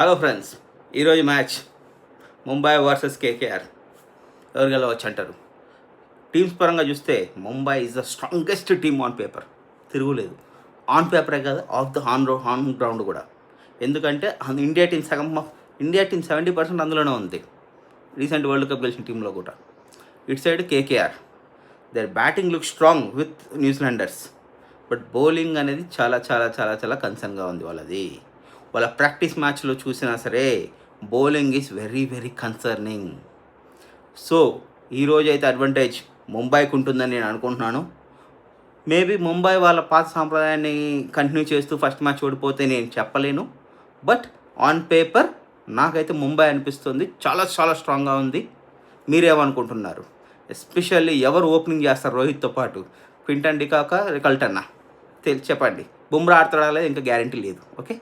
Hello friends, ఈరోజు match Mumbai versus KKR. ఎవరు గెలవచ్చు అంటారు? టీమ్స్ పరంగా చూస్తే Mumbai is the strongest team on paper. తిరుగులేదు. ఆన్ పేపరే కాదు, ఆన్ గ్రౌండ్ కూడా. ఎందుకంటే ఇండియా టీం ఇండియా టీం 70% అందులోనే ఉంది. రీసెంట్ వరల్డ్ కప్ గెలిచిన టీంలో కూడా. ఇటు side KKR, there batting look strong with New Zealanders. But bowling అనేది చాలా చాలా చాలా చాలా కన్సర్న్గా ఉంది వాళ్ళది. వాళ్ళ ప్రాక్టీస్ మ్యాచ్లో చూసినా సరే bowling is very very concerning. So ఈరోజు అయితే అడ్వాంటేజ్ ముంబైకి ఉంటుందని నేను అనుకుంటున్నాను. మేబీ ముంబై వాళ్ళ పాత సాంప్రదాయాన్ని కంటిన్యూ చేస్తూ ఫస్ట్ మ్యాచ్ ఓడిపోతే నేను చెప్పలేను. బట్ ఆన్ పేపర్ నాకైతే ముంబై అనిపిస్తుంది. చాలా చాలా స్ట్రాంగ్గా ఉంది. మీరేమనుకుంటున్నారు? ఎస్పెషల్లీ ఎవరు ఓపెనింగ్ చేస్తారు రోహిత్తో పాటు? క్వింటన్ డికాకా, రికల్టన్నా? చెప్పండి. బుమ్రా ఆడతాడా లేదా ఇంకా గ్యారంటీ లేదు. ఓకే.